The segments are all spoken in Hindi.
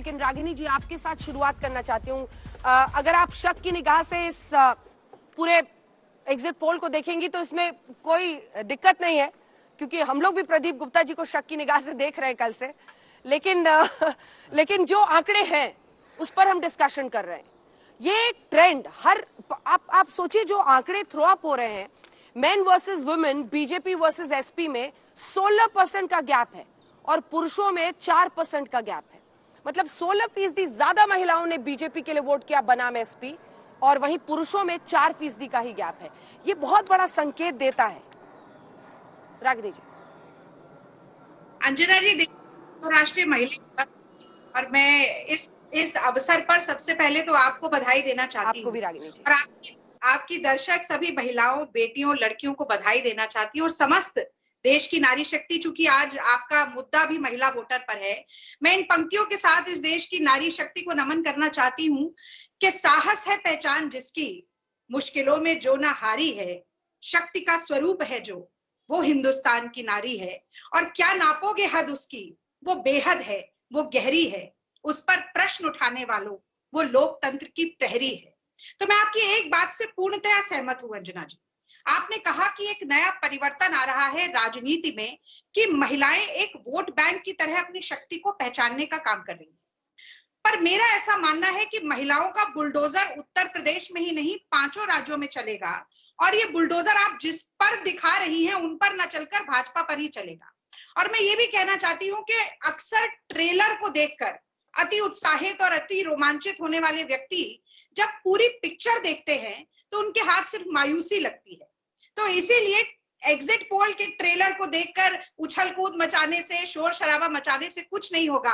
लेकिन रागिनी जी आपके साथ शुरुआत करना चाहती हूँ। अगर आप शक की निगाह से इस पूरे एग्जिट पोल को देखेंगी तो इसमें कोई दिक्कत नहीं है, क्योंकि हम लोग भी प्रदीप गुप्ता जी को शक की निगाह से देख रहे हैं कल से। लेकिन जो आंकड़े हैं उस पर हम डिस्कशन कर रहे हैं। ये एक ट्रेंड आप सोचिए, जो आंकड़े थ्रो अप हो रहे हैं, main versus women, BJP versus SP में 16% का गैप है और पुरुषों में 4% का गैप है। मतलब 16% ज्यादा महिलाओं ने बीजेपी के लिए वोट किया बनाम एसपी, और वहीं पुरुषों में 4% का ही गैप है। ये बहुत बड़ा संकेत देता है। रागिनी जी। अंजना जी, राष्ट्रीय महिला दिवस, और मैं इस अवसर पर सबसे पहले तो आपको बधाई देना चाहती हूँ, आपको भी रागिनी जी, और आपकी दर्शक सभी महिलाओं, बेटियों, लड़कियों को बधाई देना चाहती हूँ, और समस्त देश की नारी शक्ति। चूंकि आज आपका मुद्दा भी महिला वोटर पर है, मैं इन पंक्तियों के साथ इस देश की नारी शक्ति को नमन करना चाहती हूँ कि साहस है पहचान जिसकी, मुश्किलों में जो ना हारी है, शक्ति का स्वरूप है जो, वो हिंदुस्तान की नारी है, और क्या नापोगे हद उसकी, वो बेहद है, वो गहरी है, उस पर प्रश्न उठाने वालों, वो लोकतंत्र की प्रहरी है। तो मैं आपकी एक बात से पूर्णतया सहमत हूं अंजना जी। आपने कहा कि एक नया परिवर्तन आ रहा है राजनीति में, कि महिलाएं एक वोट बैंक की तरह अपनी शक्ति को पहचानने का काम कर रही हैं। पर मेरा ऐसा मानना है कि महिलाओं का बुलडोजर उत्तर प्रदेश में ही नहीं, 5 राज्यों में चलेगा, और ये बुलडोजर आप जिस पर दिखा रही हैं उन पर न चलकर भाजपा पर ही चलेगा। और मैं ये भी कहना चाहती हूँ कि अक्सर ट्रेलर को देखकर अति उत्साहित और अति रोमांचित होने वाले व्यक्ति जब पूरी पिक्चर देखते हैं तो उनके हाथ सिर्फ मायूसी लगती है। तो इसीलिए एग्जिट पोल के ट्रेलर को देखकर उछल कूद मचाने से, शोर शराबा मचाने से कुछ नहीं होगा,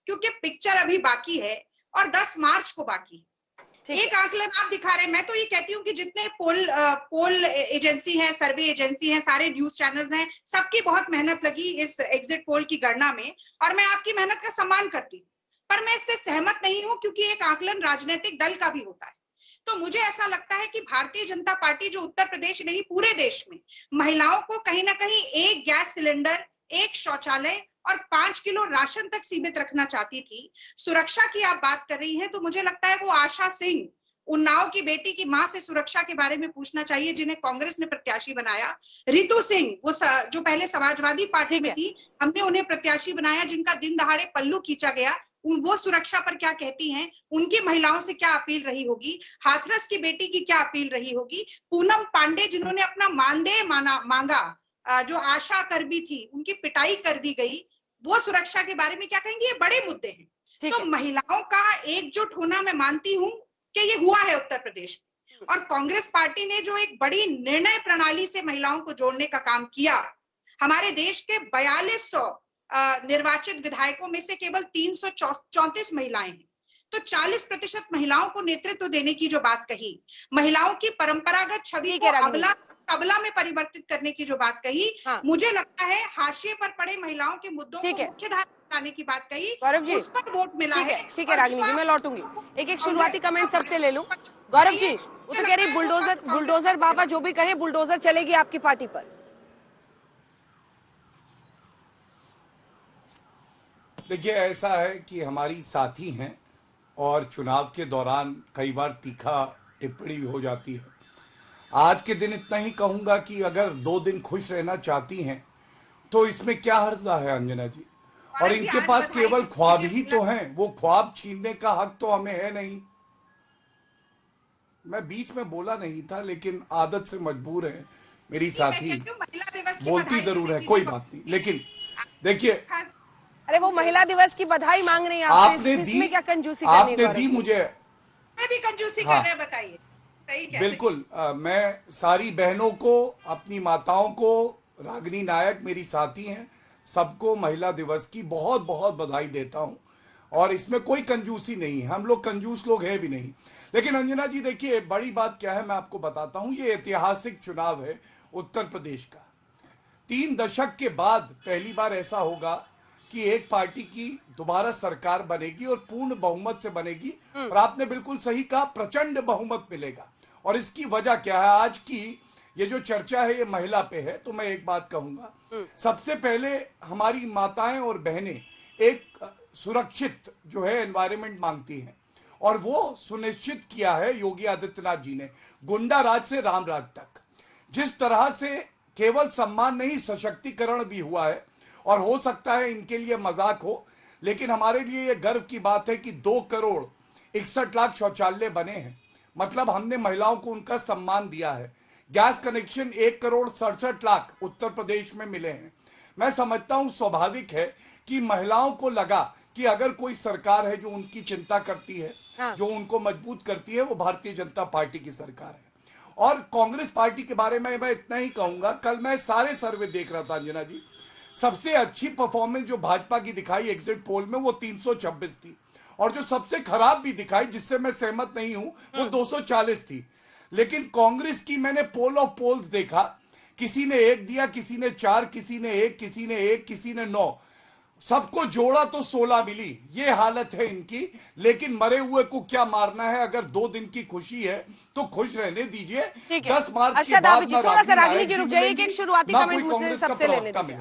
क्योंकि पिक्चर अभी बाकी है और 10 मार्च को बाकी है। एक आंकलन आप दिखा रहे हैं। मैं तो ये कहती हूँ कि जितने पोल एजेंसी हैं, सर्वे एजेंसी हैं, सारे न्यूज चैनल्स हैं, सबकी बहुत मेहनत लगी इस एग्जिट पोल की गणना में, और मैं आपकी मेहनत का सम्मान करती हूँ। पर मैं इससे सहमत नहीं हूँ, क्योंकि एक आंकलन राजनीतिक दल का भी होता है। तो मुझे ऐसा लगता है कि भारतीय जनता पार्टी जो उत्तर प्रदेश नहीं पूरे देश में महिलाओं को कहीं ना कहीं एक गैस सिलेंडर, एक शौचालय और 5 किलो राशन तक सीमित रखना चाहती थी। सुरक्षा की आप बात कर रही हैं, तो मुझे लगता है वो आशा सिंह, उन्नाव की बेटी की मां से सुरक्षा के बारे में पूछना चाहिए, जिन्हें कांग्रेस ने प्रत्याशी बनाया। रितु सिंह, वो जो पहले समाजवादी पार्टी में थी, हमने उन्हें प्रत्याशी बनाया, जिनका दिन दहाड़े पल्लू खींचा गया। वो सुरक्षा पर क्या कहती हैं? उनकी महिलाओं से क्या अपील रही होगी? हाथरस की बेटी की क्या अपील रही होगी? पूनम पांडे, जिन्होंने अपना मानदेय मांगा, जो आशा कर्मी थी, उनकी पिटाई कर दी गई, वो सुरक्षा के बारे में क्या कहेंगे? ये बड़े मुद्दे हैं। तो महिलाओं का एकजुट होना, मैं मानती हूँ कि ये हुआ है उत्तर प्रदेश में, और कांग्रेस पार्टी ने जो एक बड़ी निर्णय प्रणाली से महिलाओं को जोड़ने का काम किया, हमारे देश के 4200 निर्वाचित विधायकों में से केवल 334 महिलाएं हैं। तो 40% महिलाओं को नेतृत्व देने की जो बात कही, महिलाओं की परंपरागत छवि को अबला में परिवर्तित करने की जो बात कही, मुझे लगता है हाशिए पर पड़े महिलाओं के मुद्दों को मुख्य धारा लाने की बात कही, उस पर वोट मिला है। ठीक है रागिनी जी, मैं लौटूंगी। एक शुरुआती कमेंट सबसे ले लूं। गौरव जी, वो तो कह रही बुलडोजर बाबा जो भी कहे, बुलडोजर चलेगी आपकी पार्टी पर। देखिए, ऐसा है कि हमारी साथी हैं और चुनाव के दौरान कई बार तीखा टिप्पणी भी हो जाती है। आज के दिन इतना ही कहूंगा कि अगर 2 दिन खुश रहना चाहती हैं तो इसमें क्या हर्जा है अंजना जी। और इनके पास केवल ख्वाब ही तो हैं, वो ख्वाब छीनने का हक तो हमें है नहीं। मैं बीच में बोला नहीं था, लेकिन आदत से मजबूर है मेरी साथी, बोलती जरूर है, कोई बात नहीं। लेकिन देखिए, अरे वो महिला दिवस की बधाई मांग रही हैं आपसे, इसमें क्या कंजूसी करनी है? आपने दी, मुझे भी कंजूसी कर रहे हैं, बताइए। बिल्कुल, मैं सारी बहनों को, अपनी माताओं को, रागिनी नायक मेरी साथी हैं, सबको महिला दिवस की बहुत बहुत बधाई देता हूं। और इसमें कोई कंजूसी नहीं है, हम लोग कंजूस लोग हैं भी नहीं। लेकिन अंजना जी देखिए, बड़ी बात क्या है मैं आपको बताता हूं। ये ऐतिहासिक चुनाव है उत्तर प्रदेश का। 3 दशक के बाद पहली बार ऐसा होगा कि एक पार्टी की दोबारा सरकार बनेगी और पूर्ण बहुमत से बनेगी। और आपने बिल्कुल सही कहा, प्रचंड बहुमत मिलेगा। और इसकी वजह क्या है? आज की ये जो चर्चा है ये महिला पे है, तो मैं एक बात कहूंगा। सबसे पहले हमारी माताएं और बहनें एक सुरक्षित जो है एनवायरनमेंट मांगती हैं, और वो सुनिश्चित किया है योगी आदित्यनाथ जी ने, गुंडा राज से राम राज तक। जिस तरह से केवल सम्मान नहीं, सशक्तिकरण भी हुआ है, और हो सकता है इनके लिए मजाक हो, लेकिन हमारे लिए यह गर्व की बात है कि 2,61,00,000 शौचालय बने हैं। मतलब हमने महिलाओं को उनका सम्मान दिया है। गैस कनेक्शन 1,67,00,000 उत्तर प्रदेश में मिले हैं। मैं समझता हूं स्वाभाविक है कि महिलाओं को लगा कि अगर कोई सरकार है जो उनकी चिंता करती है, जो उनको मजबूत करती है, वो भारतीय जनता पार्टी की सरकार है। और कांग्रेस पार्टी के बारे में मैं इतना ही कहूंगा, कल मैं सारे सर्वे देख रहा था अंजना जी, सबसे अच्छी परफॉर्मेंस जो भाजपा की दिखाई एग्जिट पोल में वो 326 थी, और जो सबसे खराब भी दिखाई, जिससे मैं सहमत नहीं हूं, वो 240 थी। लेकिन कांग्रेस की मैंने पोल ऑफ पोल्स देखा, किसी ने 1 दिया, किसी ने 4, किसी ने 1, किसी ने 1, किसी ने 9, सबको जोड़ा तो 16 मिली। ये हालत है इनकी। लेकिन मरे हुए को क्या मारना है, अगर 2 दिन की खुशी है तो खुश रहने दीजिए। 10 मार्च के बाद थोड़ा सा रागिनी जी रुक जाइए कि एक शुरुआती कमेंट मुझसे सबसे लेने दीजिए।